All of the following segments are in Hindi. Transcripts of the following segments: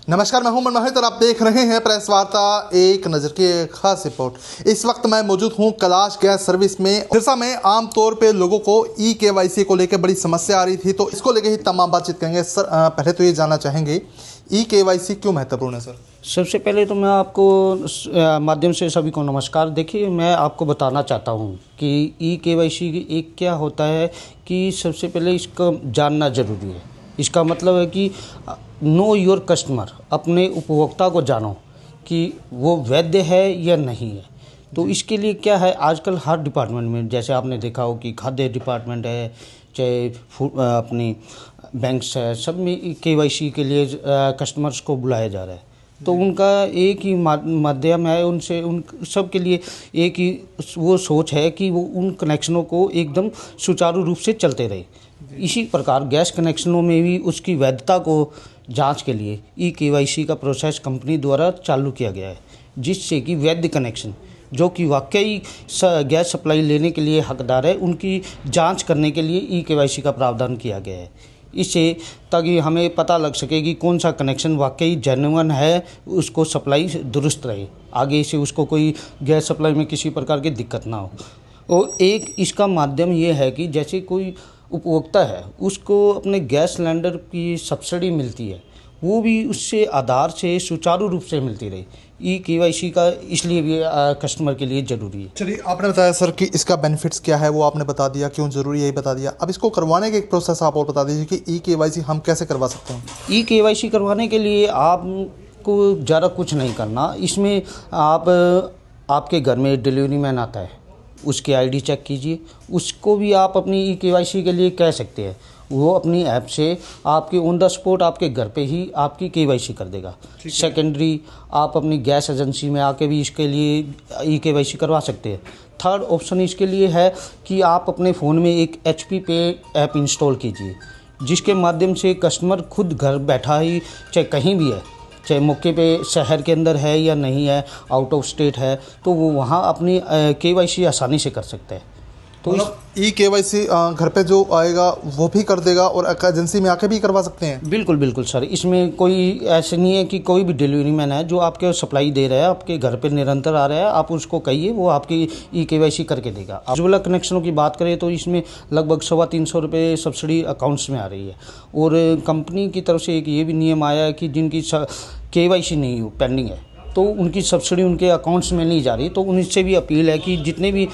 नमस्कार, मैं हूं मनमोहित और आप देख रहे हैं प्रेस वार्ता एक नज़र की खास रिपोर्ट। इस वक्त मैं मौजूद हूं कैलाश गैस सर्विस में सिरसा में। आमतौर पे लोगों को ई-केवाईसी को लेकर बड़ी समस्या आ रही थी, तो इसको लेकर ही तमाम बातचीत करेंगे। सर, पहले तो ये जानना चाहेंगे ई-केवाईसी क्यों महत्वपूर्ण है? सर, सबसे पहले तो मैं आपको माध्यम से सभी को नमस्कार। देखिए, मैं आपको बताना चाहता हूं कि ई-केवाईसी एक क्या होता है कि सबसे पहले इसका जानना ज़रूरी है। इसका मतलब है कि नो योर कस्टमर, अपने उपभोक्ता को जानो कि वो वैध है या नहीं है। तो इसके लिए क्या है, आजकल हर डिपार्टमेंट में, जैसे आपने देखा हो कि खाद्य डिपार्टमेंट है, चाहे अपनी बैंक्स है, सब में केवाईसी के लिए कस्टमर्स को बुलाया जा रहा है। तो उनका एक ही माध्यम है, उनसे उन सब के लिए एक ही वो सोच है कि वो उन कनेक्शनों को एकदम सुचारू रूप से चलते रहे। इसी प्रकार गैस कनेक्शनों में भी उसकी वैधता को जांच के लिए ई-केवाईसी का प्रोसेस कंपनी द्वारा चालू किया गया है, जिससे कि वैध कनेक्शन जो कि वाकई गैस सप्लाई लेने के लिए हकदार है, उनकी जांच करने के लिए ई-केवाईसी का प्रावधान किया गया है। इससे ताकि हमें पता लग सके कि कौन सा कनेक्शन वाकई जेन्युइन है, उसको सप्लाई दुरुस्त रहे, आगे से उसको कोई गैस सप्लाई में किसी प्रकार की दिक्कत ना हो। और एक इसका माध्यम ये है कि जैसे कोई उपभोक्ता है, उसको अपने गैस सिलेंडर की सब्सिडी मिलती है, वो भी उससे आधार से सुचारू रूप से मिलती रहे। ई-केवाईसी का इसलिए भी कस्टमर के लिए ज़रूरी है। चलिए, आपने बताया सर कि इसका बेनिफिट्स क्या है, वो आपने बता दिया, क्यों ज़रूरी है ये बता दिया। अब इसको करवाने का एक प्रोसेस आप और बता दीजिए कि ई-केवाईसी हम कैसे करवा सकते हैं। ई-केवाईसी करवाने के लिए आपको ज़्यादा कुछ नहीं करना। इसमें आपके घर में डिलीवरी मैन आता है, उसकी आईडी चेक कीजिए। उसको भी आप अपनी ई-केवाईसी के लिए कह सकते हैं, वो अपनी ऐप से आपके ऑन द स्पॉट आपके घर पे ही आपकी केवाईसी कर देगा। सेकेंडरी, आप अपनी गैस एजेंसी में आके भी इसके लिए ई-केवाईसी करवा सकते हैं। थर्ड ऑप्शन इसके लिए है कि आप अपने फ़ोन में एक HP पे ऐप इंस्टॉल कीजिए, जिसके माध्यम से कस्टमर खुद घर बैठा ही, चाहे कहीं भी है, चाहे मौके पे शहर के अंदर है या नहीं है, आउट ऑफ स्टेट है, तो वो वहाँ अपनी केवाईसी आसानी से कर सकते हैं। तो ई-केवाईसी घर पे जो आएगा वो भी कर देगा और एजेंसी में आके भी करवा सकते हैं? बिल्कुल बिल्कुल सर, इसमें कोई ऐसे नहीं है कि कोई भी डिलीवरी मैन है जो आपके सप्लाई दे रहा है, आपके घर पे निरंतर आ रहा है, आप उसको कहिए, वो आपकी ई-केवाईसी करके देगा। उज्ज्वला कनेक्शनों की बात करें तो इसमें लगभग 350 रुपये सब्सिडी अकाउंट्स में आ रही है। और कंपनी की तरफ से एक ये भी नियम आया है कि जिनकी केवाईसी नहीं हो, पेंडिंग है, तो उनकी सब्सिडी उनके अकाउंट्स में नहीं जा रही। तो उनसे भी अपील है कि जितने भी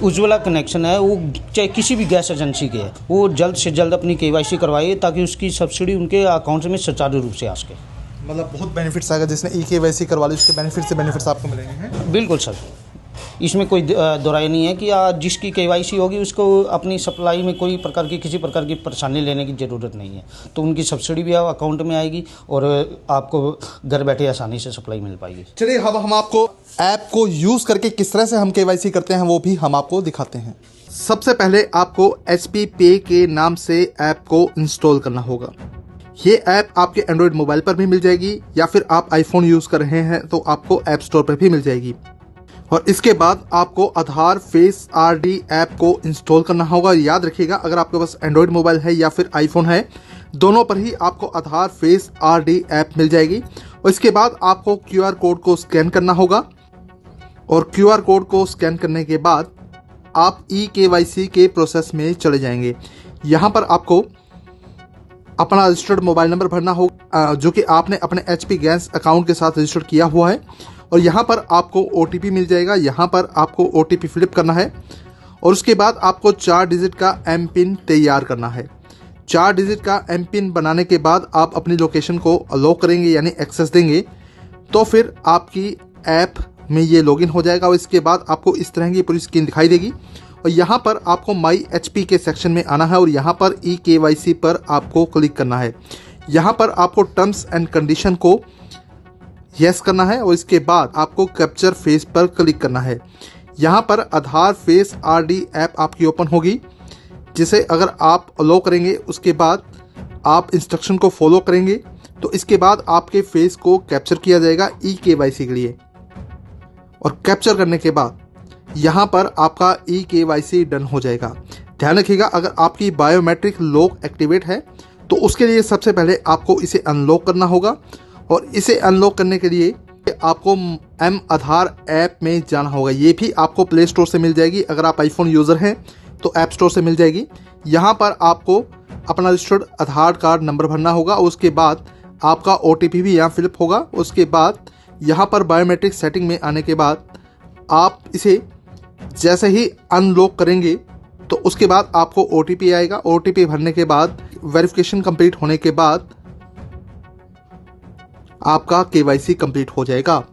उज्ज्वला कनेक्शन है, वो चाहे किसी भी गैस एजेंसी के है, वो जल्द से जल्द अपनी केवाईसी करवाइए, ताकि उसकी सब्सिडी उनके अकाउंट में सुचारू रूप से आ सके। मतलब बहुत बेनिफिट्स आएगा, जिसने ई-केवाईसी करवा ली उसके बेनिफिट्स आपको मिलेंगे हैं? बिल्कुल सर, इसमें कोई दोराई नहीं है कि जिसकी केवाईसी होगी उसको अपनी सप्लाई में कोई प्रकार की किसी प्रकार की परेशानी लेने की ज़रूरत नहीं है। तो उनकी सब्सिडी भी अकाउंट में आएगी और आपको घर बैठे आसानी से सप्लाई मिल पाएगी। चलिए, अब हम आपको ऐप को यूज़ करके किस तरह से हम केवाईसी करते हैं वो भी हम आपको दिखाते हैं। सबसे पहले आपको HP पे के नाम से ऐप को इंस्टॉल करना होगा। ये ऐप आपके एंड्रॉयड मोबाइल पर भी मिल जाएगी, या फिर आप आईफोन यूज़ कर रहे हैं तो आपको ऐप स्टोर पर भी मिल जाएगी। और इसके बाद आपको आधार फेस RD ऐप को इंस्टॉल करना होगा। याद रखिएगा, अगर आपके पास एंड्रॉयड मोबाइल है या फिर आईफोन है, दोनों पर ही आपको आधार फेस RD ऐप मिल जाएगी। और इसके बाद आपको QR कोड को स्कैन करना होगा, और QR कोड को स्कैन करने के बाद आप ई-केवाईसी के प्रोसेस में चले जाएंगे। यहाँ पर आपको अपना रजिस्टर्ड मोबाइल नंबर भरना होगा, जो कि आपने अपने HP गैस अकाउंट के साथ रजिस्टर्ड किया हुआ है। और यहाँ पर आपको OTP मिल जाएगा, यहाँ पर आपको OTP फिलिप करना है। और उसके बाद आपको 4 डिजिट का M-पिन तैयार करना है। 4 डिजिट का M-पिन बनाने के बाद आप अपनी लोकेशन को अलाउ करेंगे, यानी एक्सेस देंगे, तो फिर आपकी ऐप में ये लॉगिन हो जाएगा। और इसके बाद आपको इस तरह की पूरी स्क्रीन दिखाई देगी। और यहाँ पर आपको माई HP के सेक्शन में आना है और यहाँ पर ई-केवाईसी पर आपको क्लिक करना है। यहाँ पर आपको टर्म्स एंड कंडीशन को यस करना है और इसके बाद आपको कैप्चर फेस पर क्लिक करना है। यहाँ पर आधार फेस RD ऐप आपकी ओपन होगी, जिसे अगर आप अलाउ करेंगे, उसके बाद आप इंस्ट्रक्शन को फॉलो करेंगे, तो इसके बाद आपके फेस को कैप्चर किया जाएगा ई-केवाईसी के लिए। और कैप्चर करने के बाद यहाँ पर आपका ई-केवाईसी डन हो जाएगा। ध्यान रखिएगा, अगर आपकी बायोमेट्रिक लॉक एक्टिवेट है तो उसके लिए सबसे पहले आपको इसे अनलॉक करना होगा, और इसे अनलॉक करने के लिए आपको एम आधार ऐप में जाना होगा। ये भी आपको प्ले स्टोर से मिल जाएगी, अगर आप आईफोन यूज़र हैं तो ऐप स्टोर से मिल जाएगी। यहाँ पर आपको अपना रजिस्टर्ड आधार कार्ड नंबर भरना होगा, उसके बाद आपका OTP भी यहाँ फिलअप होगा। उसके बाद यहाँ पर बायोमेट्रिक सेटिंग में आने के बाद आप इसे जैसे ही अनलॉक करेंगे तो उसके बाद आपको OTP आएगा। OTP भरने के बाद वेरिफिकेशन कंप्लीट होने के बाद आपका KYC कंप्लीट हो जाएगा।